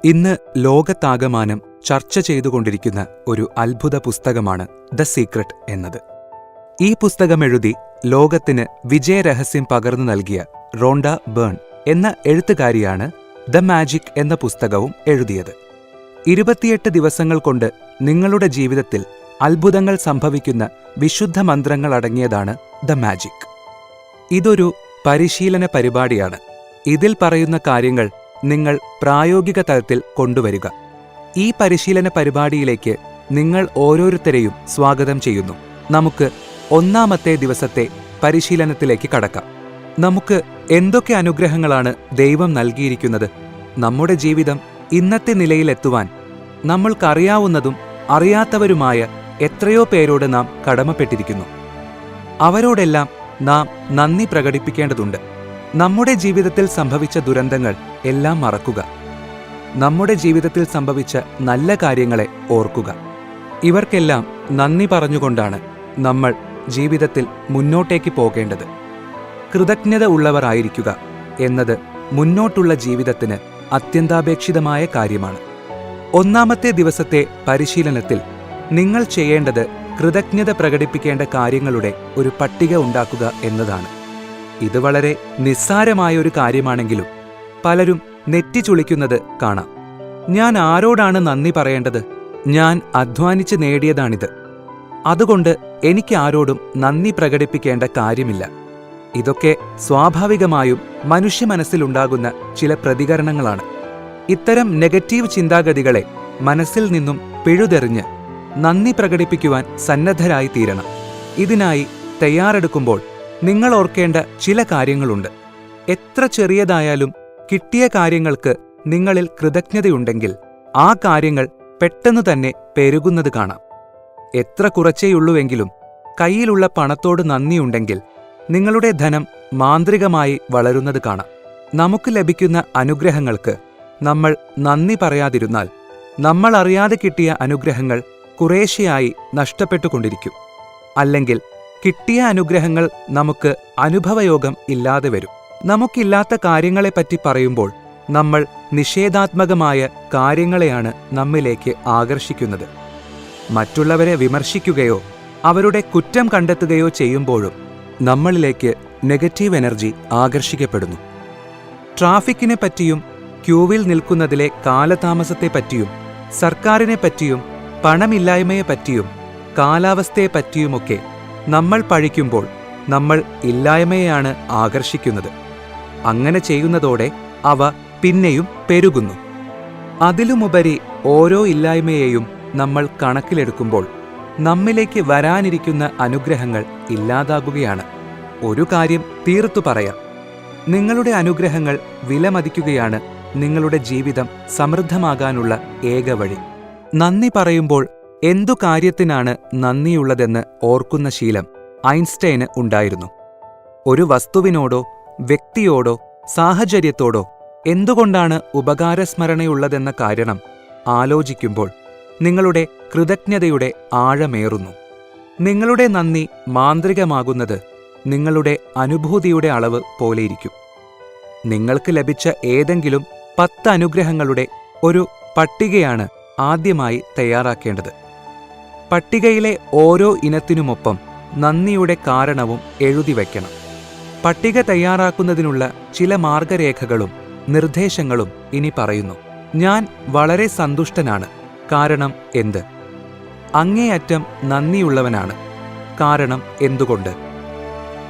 ഇന്ന് ലോകത്താകമാനം ചർച്ച ചെയ്തുകൊണ്ടിരിക്കുന്ന ഒരു അത്ഭുത പുസ്തകമാണ് ദ സീക്രട്ട് എന്നത്. ഈ പുസ്തകമെഴുതി ലോകത്തിന് വിജയരഹസ്യം പകർന്നു നൽകിയ റോണ്ട ബേൺ എന്ന എഴുത്തുകാരിയാണ് ദ മാജിക് എന്ന പുസ്തകവും എഴുതിയത്. 28 ദിവസങ്ങൾ കൊണ്ട് നിങ്ങളുടെ ജീവിതത്തിൽ അത്ഭുതങ്ങൾ സംഭവിക്കുന്ന വിശുദ്ധ മന്ത്രങ്ങൾ അടങ്ങിയതാണ് ദ മാജിക്. ഇതൊരു പരിശീലന പരിപാടിയാണ്. ഇതിൽ പറയുന്ന കാര്യങ്ങൾ നിങ്ങൾ പ്രായോഗിക തലത്തിൽ കൊണ്ടുവരിക. ഈ പരിശീലന പരിപാടിയിലേക്ക് നിങ്ങൾ ഓരോരുത്തരെയും സ്വാഗതം ചെയ്യുന്നു. നമുക്ക് ഒന്നാമത്തെ ദിവസത്തെ പരിശീലനത്തിലേക്ക് കടക്കാം. നമുക്ക് എന്തൊക്കെ അനുഗ്രഹങ്ങളാണ് ദൈവം നൽകിയിരിക്കുന്നത്? നമ്മുടെ ജീവിതം ഇന്നത്തെ നിലയിലെത്തുവാൻ നമ്മൾക്കറിയാവുന്നതും അറിയാത്തവരുമായ എത്രയോ പേരോട് നാം കടമപ്പെട്ടിരിക്കുന്നു. അവരോടെല്ലാം നാം നന്ദി പ്രകടിപ്പിക്കേണ്ടതുണ്ട്. നമ്മുടെ ജീവിതത്തിൽ സംഭവിച്ച ദുരന്തങ്ങൾ എല്ലാം മറക്കുക. നമ്മുടെ ജീവിതത്തിൽ സംഭവിച്ച നല്ല കാര്യങ്ങളെ ഓർക്കുക. ഇവർക്കെല്ലാം നന്ദി പറഞ്ഞുകൊണ്ടാണ് നമ്മൾ ജീവിതത്തിൽ മുന്നോട്ടേക്ക് പോകേണ്ടത്. കൃതജ്ഞത ഉള്ളവരായിരിക്കുക എന്നത് മുന്നോട്ടുള്ള ജീവിതത്തിന് അത്യന്താപേക്ഷിതമായ കാര്യമാണ്. ഒന്നാമത്തെ ദിവസത്തെ പരിശീലനത്തിൽ നിങ്ങൾ ചെയ്യേണ്ടത് കൃതജ്ഞത പ്രകടിപ്പിക്കേണ്ട കാര്യങ്ങളുടെ ഒരു പട്ടിക ഉണ്ടാക്കുക എന്നതാണ്. ഇത് വളരെ നിസ്സാരമായൊരു കാര്യമാണെങ്കിലും പലരും നെറ്റിച്ചുളിക്കുന്നത് കാണാം. ഞാൻ ആരോടാണ് നന്ദി പറയേണ്ടത്? ഞാൻ അധ്വാനിച്ച് നേടിയതാണിത്. അതുകൊണ്ട് എനിക്ക് ആരോടും നന്ദി പ്രകടിപ്പിക്കേണ്ട കാര്യമില്ല. ഇതൊക്കെ സ്വാഭാവികമായും മനുഷ്യ മനസ്സിലുണ്ടാകുന്ന ചില പ്രതികരണങ്ങളാണ്. ഇത്തരം നെഗറ്റീവ് ചിന്താഗതികളെ മനസ്സിൽ നിന്നും പിഴുതെറിഞ്ഞ് നന്ദി പ്രകടിപ്പിക്കുവാൻ സന്നദ്ധരായി തീരണം. ഇതിനായി തയ്യാറെടുക്കുമ്പോൾ നിങ്ങൾ ഓർക്കേണ്ട ചില കാര്യങ്ങളുണ്ട്. എത്ര ചെറിയതായാലും കിട്ടിയ കാര്യങ്ങൾക്ക് നിങ്ങളിൽ കൃതജ്ഞതയുണ്ടെങ്കിൽ ആ കാര്യങ്ങൾ പെട്ടെന്ന് തന്നെ പെരുകുന്നത് കാണാം. എത്ര കുറച്ചേയുള്ളൂവെങ്കിലും കയ്യിലുള്ള പണത്തോട് നന്ദിയുണ്ടെങ്കിൽ നിങ്ങളുടെ ധനം മാന്ത്രികമായി വളരുന്നത് കാണാം. നമുക്ക് ലഭിക്കുന്ന അനുഗ്രഹങ്ങൾക്ക് നമ്മൾ നന്ദി പറയാതിരുന്നാൽ നമ്മൾ അറിയാതെ കിട്ടിയ അനുഗ്രഹങ്ങൾ കുറേശ്ശെയായി നഷ്ടപ്പെട്ടുകൊണ്ടിരിക്കും. അല്ലെങ്കിൽ കിട്ടിയ അനുഗ്രഹങ്ങൾ നമുക്ക് അനുഭവയോഗം ഇല്ലാതെ വരും. നമുക്കില്ലാത്ത കാര്യങ്ങളെപ്പറ്റി പറയുമ്പോൾ നമ്മൾ നിഷേധാത്മകമായ കാര്യങ്ങളെയാണ് നമ്മിലേക്ക് ആകർഷിക്കുന്നത്. മറ്റുള്ളവരെ വിമർശിക്കുകയോ അവരുടെ കുറ്റം കണ്ടെത്തുകയോ ചെയ്യുമ്പോഴും നമ്മളിലേക്ക് നെഗറ്റീവ് എനർജി ആകർഷിക്കപ്പെടുന്നു. ട്രാഫിക്കിനെപ്പറ്റിയും ക്യൂവിൽ നിൽക്കുന്നതിലെ കാലതാമസത്തെപ്പറ്റിയും സർക്കാരിനെപ്പറ്റിയും പണമില്ലായ്മയെപ്പറ്റിയും കാലാവസ്ഥയെപ്പറ്റിയുമൊക്കെ നമ്മൾ പഴിക്കുമ്പോൾ നമ്മൾ ഇല്ലായ്മയെയാണ് ആകർഷിക്കുന്നത്. അങ്ങനെ ചെയ്യുന്നതോടെ അവ പിന്നെയും പെരുകുന്നു. അതിലുമുപരി ഓരോ ഇല്ലായ്മയെയും നമ്മൾ കണക്കിലെടുക്കുമ്പോൾ നമ്മിലേക്ക് വരാനിരിക്കുന്ന അനുഗ്രഹങ്ങൾ ഇല്ലാതാകുകയാണ്. ഒരു കാര്യം തീർത്തു പറയാം, നിങ്ങളുടെ അനുഗ്രഹങ്ങൾ വിലമതിക്കുകയാണ് നിങ്ങളുടെ ജീവിതം സമൃദ്ധമാകാനുള്ള ഏക വഴി. നന്ദി പറയുമ്പോൾ എന്തു കാര്യത്തിനാണ് നന്ദിയുള്ളതെന്ന് ഓർക്കുന്ന ശീലം ഐൻസ്റ്റൈന് ഉണ്ടായിരുന്നു. ഒരു വസ്തുവിനോടോ വ്യക്തിയോടോ സാഹചര്യത്തോടോ എന്തുകൊണ്ടാണ് ഉപകാരസ്മരണയുള്ളതെന്ന കാരണം ആലോചിക്കുമ്പോൾ നിങ്ങളുടെ കൃതജ്ഞതയുടെ ആഴമേറുന്നു. നിങ്ങളുടെ നന്ദി മാന്ത്രികമാകുന്നത് നിങ്ങളുടെ അനുഭൂതിയുടെ അളവ് പോലെയിരിക്കും. നിങ്ങൾക്ക് ലഭിച്ച ഏതെങ്കിലും 10 അനുഗ്രഹങ്ങളുടെ ഒരു പട്ടികയാണ് ആദ്യമായി തയ്യാറാക്കേണ്ടത്. പട്ടികയിലെ ഓരോ ഇനത്തിനുമൊപ്പം നന്ദിയുടെ കാരണവും എഴുതി വയ്ക്കണം. പട്ടിക തയ്യാറാക്കുന്നതിനുള്ള ചില മാർഗരേഖകളും നിർദ്ദേശങ്ങളും ഇനി പറയുന്നു. ഞാൻ വളരെ സന്തുഷ്ടനാണ്. കാരണം എന്ത്? അങ്ങേയറ്റം നന്ദിയുള്ളവനാണ്. കാരണം എന്തുകൊണ്ട്?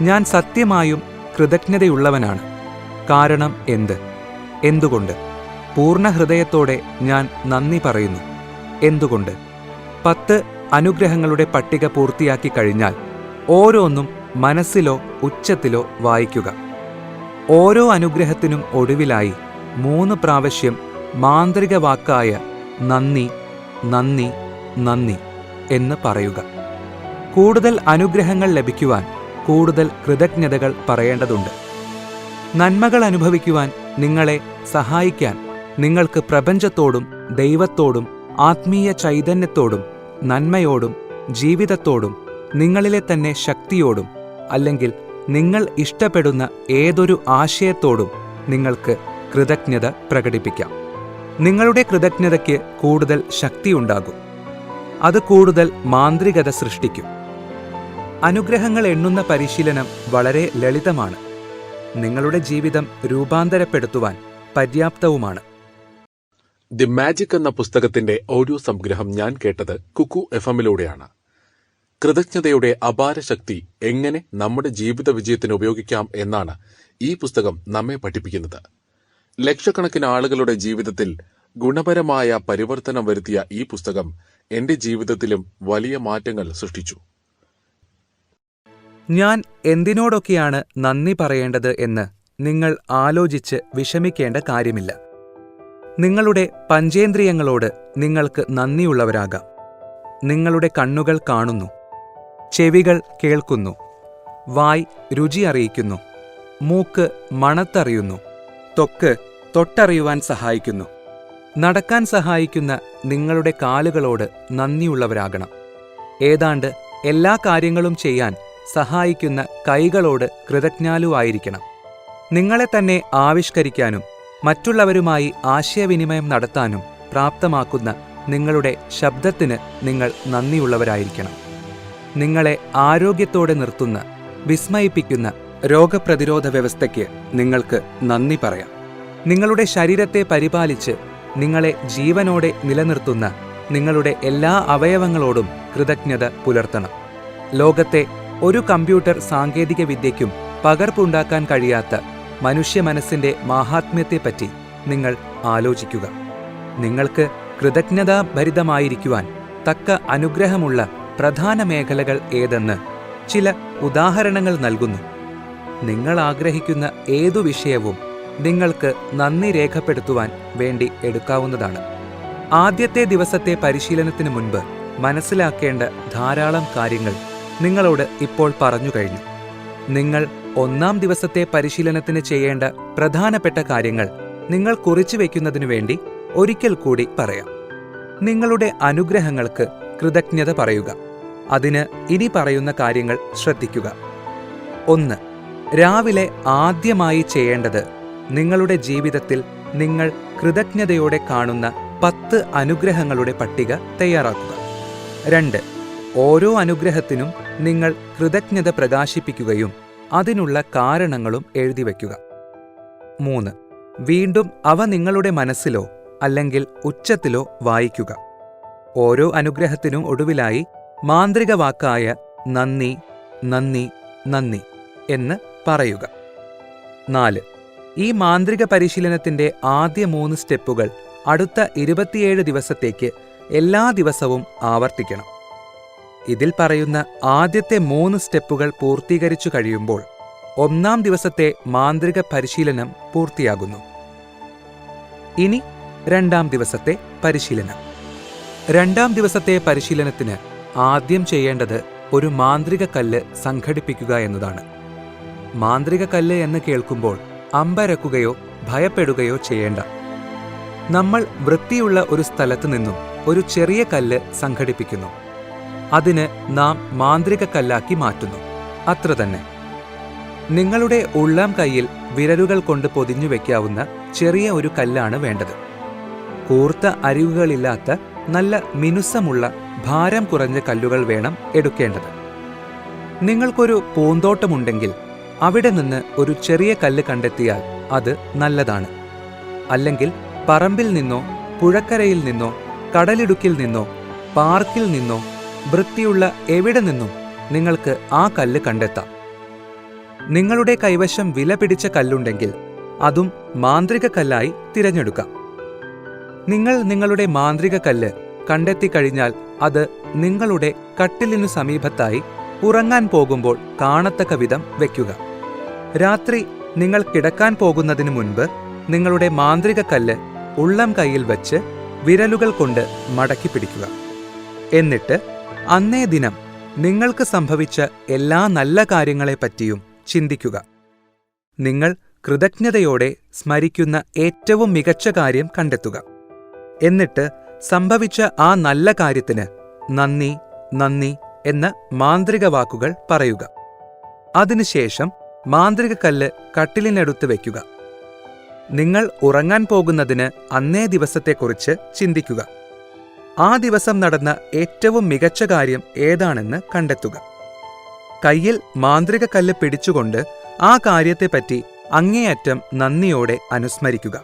ഞാൻ സത്യമായും കൃതജ്ഞതയുള്ളവനാണ്. കാരണം എന്ത്? എന്തുകൊണ്ട്? പൂർണ്ണ ഹൃദയത്തോടെ ഞാൻ നന്ദി പറയുന്നു. എന്തുകൊണ്ട്? 10 അനുഗ്രഹങ്ങളുടെ പട്ടിക പൂർത്തിയാക്കി കഴിഞ്ഞാൽ ഓരോന്നും മനസ്സിലോ ഉച്ചത്തിലോ വായിക്കുക. ഓരോ അനുഗ്രഹത്തിനും ഒടുവിലായി 3 പ്രാവശ്യം മാന്ത്രിക വാക്കായ നന്ദി, നന്ദി, നന്ദി എന്ന് പറയുക. കൂടുതൽ അനുഗ്രഹങ്ങൾ ലഭിക്കുവാൻ കൂടുതൽ കൃതജ്ഞതകൾ പറയേണ്ടതുണ്ട്. നന്മകൾ അനുഭവിക്കുവാൻ നിങ്ങളെ സഹായിക്കാൻ നിങ്ങൾക്ക് പ്രപഞ്ചത്തോടും ദൈവത്തോടും ആത്മീയ ചൈതന്യത്തോടും നന്മയോടും ജീവിതത്തോടും നിങ്ങളിലെ തന്നെ ശക്തിയോടും അല്ലെങ്കിൽ നിങ്ങൾ ഇഷ്ടപ്പെടുന്ന ഏതൊരു ആശയത്തോടും നിങ്ങൾക്ക് കൃതജ്ഞത പ്രകടിപ്പിക്കാം. നിങ്ങളുടെ കൃതജ്ഞതയ്ക്ക് കൂടുതൽ ശക്തിയുണ്ടാകും. അത് കൂടുതൽ മാന്ത്രികത സൃഷ്ടിക്കും. അനുഗ്രഹങ്ങൾ എണ്ണുന്ന പരിശീലനം വളരെ ലളിതമാണ്. നിങ്ങളുടെ ജീവിതം രൂപാന്തരപ്പെടുത്തുവാൻ പര്യാപ്തവുമാണ്. ദി മാജിക് എന്ന പുസ്തകത്തിന്റെ ഓഡിയോ സംഗ്രഹം ഞാൻ കേട്ടത് കുക്കു FM-ലൂടെയാണ്. കൃതജ്ഞതയുടെ അപാര ശക്തി എങ്ങനെ നമ്മുടെ ജീവിത വിജയത്തിന് ഉപയോഗിക്കാം എന്നാണ് ഈ പുസ്തകം നമ്മെ പഠിപ്പിക്കുന്നത്. ലക്ഷക്കണക്കിന് ആളുകളുടെ ജീവിതത്തിൽ ഗുണപരമായ പരിവർത്തനം വരുത്തിയ ഈ പുസ്തകം എന്റെ ജീവിതത്തിലും വലിയ മാറ്റങ്ങൾ സൃഷ്ടിച്ചു. ഞാൻ എന്തിനോടൊക്കെയാണ് നന്ദി പറയേണ്ടത് എന്ന് നിങ്ങൾ ആലോചിച്ച് വിഷമിക്കേണ്ട കാര്യമില്ല. നിങ്ങളുടെ പഞ്ചേന്ദ്രിയങ്ങളോട് നിങ്ങൾക്ക് നന്ദിയുള്ളവരാകാം. നിങ്ങളുടെ കണ്ണുകൾ കാണുന്നു, ചെവികൾ കേൾക്കുന്നു, വായ് രുചി അറിയിക്കുന്നു, മൂക്ക് മണത്തറിയുന്നു, ത്വക്ക് തൊട്ടറിയുവാൻ സഹായിക്കുന്നു. നടക്കാൻ സഹായിക്കുന്ന നിങ്ങളുടെ കാലുകളോട് നന്ദിയുള്ളവരാകണം. ഏതാണ്ട് എല്ലാ കാര്യങ്ങളും ചെയ്യാൻ സഹായിക്കുന്ന കൈകളോട് കൃതജ്ഞാലുവായിരിക്കണം. നിങ്ങളെ തന്നെ ആവിഷ്കരിക്കാനും മറ്റുള്ളവരുമായി ആശയവിനിമയം നടത്താനും പ്രാപ്തമാക്കുന്ന നിങ്ങളുടെ ശബ്ദത്തിന് നിങ്ങൾ നന്ദിയുള്ളവരായിരിക്കണം. നിങ്ങളെ ആരോഗ്യത്തോടെ നിർത്തുന്ന, വിസ്മയിപ്പിക്കുന്ന രോഗപ്രതിരോധ വ്യവസ്ഥയ്ക്ക് നിങ്ങൾക്ക് നന്ദി പറയാം. നിങ്ങളുടെ ശരീരത്തെ പരിപാലിച്ച് നിങ്ങളെ ജീവനോടെ നിലനിർത്തുന്ന നിങ്ങളുടെ എല്ലാ അവയവങ്ങളോടും കൃതജ്ഞത പുലർത്തണം. ലോകത്തെ ഒരു കമ്പ്യൂട്ടർ സാങ്കേതിക വിദ്യയ്ക്കും പകർപ്പുണ്ടാക്കാൻ കഴിയാത്ത മനുഷ്യ മനസ്സിന്റെ മാഹാത്മ്യത്തെപ്പറ്റി നിങ്ങൾ ആലോചിക്കുക. നിങ്ങൾക്ക് കൃതജ്ഞതാഭരിതമായിരിക്കുവാൻ തക്ക അനുഗ്രഹമുള്ള പ്രധാന മേഖലകൾ ഏതെന്ന് ചില ഉദാഹരണങ്ങൾ നൽകുന്നു. നിങ്ങൾ ആഗ്രഹിക്കുന്ന ഏതു വിഷയവും നിങ്ങൾക്ക് നന്ദി രേഖപ്പെടുത്തുവാൻ വേണ്ടി എടുക്കാവുന്നതാണ്. ആദ്യത്തെ ദിവസത്തെ പരിശീലനത്തിന് മുൻപ് മനസ്സിലാക്കേണ്ട ധാരാളം കാര്യങ്ങൾ നിങ്ങളോട് ഇപ്പോൾ പറഞ്ഞു കഴിഞ്ഞു. നിങ്ങൾ ഒന്നാം ദിവസത്തെ പരിശീലനത്തിന് ചെയ്യേണ്ട പ്രധാനപ്പെട്ട കാര്യങ്ങൾ നിങ്ങൾ കുറിച്ചു വയ്ക്കുന്നതിനു വേണ്ടി ഒരിക്കൽ കൂടി പറയാം. നിങ്ങളുടെ അനുഗ്രഹങ്ങൾക്ക് കൃതജ്ഞത പറയുക. അതിന് ഇനി പറയുന്ന കാര്യങ്ങൾ ശ്രദ്ധിക്കുക. 1. രാവിലെ ആദ്യമായി ചെയ്യേണ്ടത് നിങ്ങളുടെ ജീവിതത്തിൽ നിങ്ങൾ കൃതജ്ഞതയോടെ കാണുന്ന 10 അനുഗ്രഹങ്ങളുടെ പട്ടിക തയ്യാറാക്കുക. 2. ഓരോ അനുഗ്രഹത്തിനും നിങ്ങൾ കൃതജ്ഞത പ്രകാശിപ്പിക്കുകയും അതിനുള്ള കാരണങ്ങളും എഴുതിവെക്കുക. 3. വീണ്ടും അവ നിങ്ങളുടെ മനസ്സിലോ അല്ലെങ്കിൽ ഉച്ചത്തിലോ വായിക്കുക. ഓരോ അനുഗ്രഹത്തിനും ഒടുവിലായി മാന്ത്രിക വാക്കായ നന്ദി, നന്ദി, നന്ദി എന്ന് പറയുക. 4. ഈ മാന്ത്രിക പരിശീലനത്തിന്റെ ആദ്യ 3 സ്റ്റെപ്പുകൾ അടുത്ത 27 ദിവസത്തേക്ക് എല്ലാ ദിവസവും ആവർത്തിക്കണം. ഇതിൽ പറയുന്ന ആദ്യത്തെ 3 സ്റ്റെപ്പുകൾ പൂർത്തീകരിച്ചു കഴിയുമ്പോൾ 1-ാം ദിവസത്തെ മാന്ത്രിക പരിശീലനം പൂർത്തിയാകുന്നു. ഇനി 2-ാം ദിവസത്തെ പരിശീലനം. 2-ാം ദിവസത്തെ പരിശീലനത്തിന് ആദ്യം ചെയ്യേണ്ടത് ഒരു മാന്ത്രിക കല്ല് സംഘടിപ്പിക്കുക എന്നതാണ്. മാന്ത്രിക കല്ല് എന്ന് കേൾക്കുമ്പോൾ അമ്പരക്കുകയോ ഭയപ്പെടുകയോ ചെയ്യേണ്ട. നമ്മൾ വൃത്തിയുള്ള ഒരു സ്ഥലത്തു നിന്നും ഒരു ചെറിയ കല്ല് സംഘടിപ്പിക്കുന്നു. അതിന് നാം മാന്ത്രിക കല്ലാക്കി മാറ്റുന്നു. അത്ര തന്നെ. നിങ്ങളുടെ ഉള്ളം കൈയിൽ വിരലുകൾ കൊണ്ട് പൊതിഞ്ഞു വയ്ക്കാവുന്ന ചെറിയ ഒരു കല്ലാണ് വേണ്ടത്. കൂർത്ത അരികുകളില്ലാത്ത നല്ല മിനുസമുള്ള ഭാരം കുറഞ്ഞ കല്ലുകൾ വേണം എടുക്കേണ്ടത്. നിങ്ങൾക്കൊരു പൂന്തോട്ടമുണ്ടെങ്കിൽ അവിടെ നിന്ന് ഒരു ചെറിയ കല്ല് കണ്ടെത്തിയാൽ അത് നല്ലതാണ്. അല്ലെങ്കിൽ പറമ്പിൽ നിന്നോ പുഴക്കരയിൽ നിന്നോ കടലിടുക്കിൽ നിന്നോ പാർക്കിൽ നിന്നോ വൃത്തിയുള്ള എവിടെ നിന്നും നിങ്ങൾക്ക് ആ കല്ല് കണ്ടെത്താം. നിങ്ങളുടെ കൈവശം വില പിടിച്ച കല്ലുണ്ടെങ്കിൽ അതും മാന്ത്രിക കല്ലായി തിരഞ്ഞെടുക്കാം. നിങ്ങൾ നിങ്ങളുടെ മാന്ത്രിക കല്ല് കണ്ടെത്തിക്കഴിഞ്ഞാൽ അത് നിങ്ങളുടെ കട്ടിലിനു സമീപത്തായി ഉറങ്ങാൻ പോകുമ്പോൾ കാണത്തക്ക വിധം വയ്ക്കുക. രാത്രി നിങ്ങൾ കിടക്കാൻ പോകുന്നതിനു മുൻപ് നിങ്ങളുടെ മാന്ത്രിക കല്ല് ഉള്ളം കൈയിൽ വച്ച് വിരലുകൾ കൊണ്ട് മടക്കി പിടിക്കുക. എന്നിട്ട് അന്നേ ദിനം നിങ്ങൾക്ക് സംഭവിച്ച എല്ലാ നല്ല കാര്യങ്ങളെപ്പറ്റിയും ചിന്തിക്കുക. നിങ്ങൾ കൃതജ്ഞതയോടെ സ്മരിക്കുന്ന ഏറ്റവും മികച്ച കാര്യം കണ്ടെത്തുക. എന്നിട്ട് സംഭവിച്ച ആ നല്ല കാര്യത്തിന് നന്ദി, നന്ദി എന്ന മാന്ത്രിക വാക്കുകൾ പറയുക. അതിനുശേഷം മാന്ത്രിക കല്ല് കട്ടിലിനടുത്ത് വയ്ക്കുക. നിങ്ങൾ ഉറങ്ങാൻ പോകുന്നതിന് അന്നേ ദിവസത്തെക്കുറിച്ച് ചിന്തിക്കുക. ആ ദിവസം നടന്ന ഏറ്റവും മികച്ച കാര്യം ഏതാണെന്ന് കണ്ടെത്തുക. കയ്യിൽ മാന്ത്രിക കല്ല് പിടിച്ചുകൊണ്ട് ആ കാര്യത്തെപ്പറ്റി അങ്ങേയറ്റം നന്ദിയോടെ അനുസ്മരിക്കുക.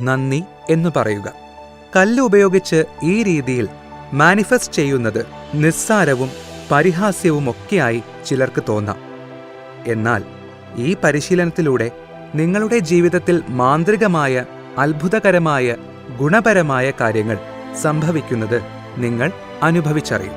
നന്ദി എന്നു പറയുക. കല്ല് ഉപയോഗിച്ച് ഈ രീതിയിൽ മാനിഫെസ്റ്റ് ചെയ്യുന്നത് നിസ്സാരവും പരിഹാസ്യവുമൊക്കെയായി ചിലർക്ക് തോന്നാം. എന്നാൽ ഈ പരിശീലനത്തിലൂടെ നിങ്ങളുടെ ജീവിതത്തിൽ മാന്ത്രികമായ, അത്ഭുതകരമായ, ഗുണപരമായ കാര്യങ്ങൾ സംഭവിക്കുന്നത് നിങ്ങൾ അനുഭവിച്ചറിയും.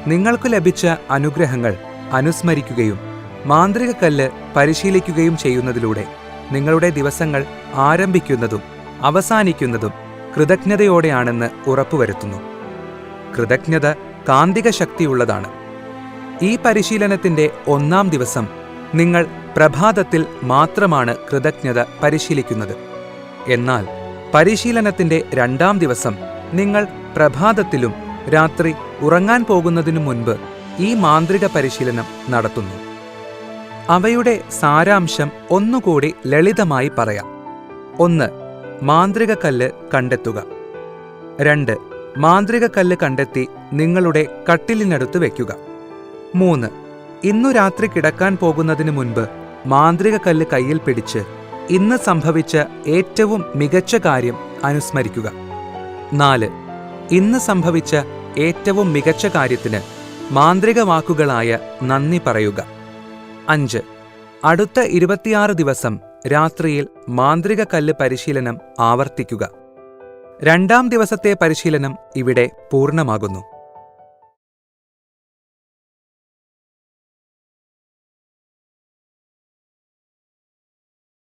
നിങ്ങൾക്ക് ലഭിച്ച അനുഗ്രഹങ്ങൾ അനുസ്മരിക്കുകയും മാന്ത്രിക കല്ല് പരിശീലിക്കുകയും ചെയ്യുന്നതിലൂടെ നിങ്ങളുടെ ദിവസങ്ങൾ ആരംഭിക്കുന്നതും അവസാനിക്കുന്നതും കൃതജ്ഞതയോടെയാണെന്ന് ഉറപ്പുവരുത്തുന്നു. കൃതജ്ഞത കാന്തിക ശക്തിയുള്ളതാണ്. ഈ പരിശീലനത്തിന്റെ 1-ാം ദിവസം നിങ്ങൾ പ്രഭാതത്തിൽ മാത്രമാണ് കൃതജ്ഞത പരിശീലിക്കുന്നത്. എന്നാൽ പരിശീലനത്തിന്റെ 2-ാം ദിവസം നിങ്ങൾ പ്രഭാതത്തിലും രാത്രി ഉറങ്ങാൻ പോകുന്നതിനു മുൻപ് ഈ മാന്ത്രിക പരിശീലനം നടത്തുന്നു. അവയുടെ സാരാംശം ഒന്നുകൂടി ലളിതമായി പറയാം. 1. മാന്ത്രിക കല്ല് കണ്ടെത്തുക. 2. മാന്ത്രിക കല്ല് കണ്ടെത്തി നിങ്ങളുടെ കട്ടിലിനടുത്ത് വയ്ക്കുക. 3. ഇന്നു രാത്രി കിടക്കാൻ പോകുന്നതിന് മുൻപ് മാന്ത്രിക കല്ല് കയ്യിൽ പിടിച്ച് ഇന്ന് സംഭവിച്ച ഏറ്റവും മികച്ച കാര്യം അനുസ്മരിക്കുക. 4. ഇന്ന് സംഭവിച്ച ഏറ്റവും മികച്ച കാര്യത്തിന് മാന്ത്രിക വാക്കുകളായ നന്ദി പറയുക. 5. അടുത്ത 26 ദിവസം രാത്രിയിൽ മാന്ത്രിക കല്ല് പരിശീലനം ആവർത്തിക്കുക. 2-ാം ദിവസത്തെ പരിശീലനം ഇവിടെ പൂർണ്ണമാകുന്നു.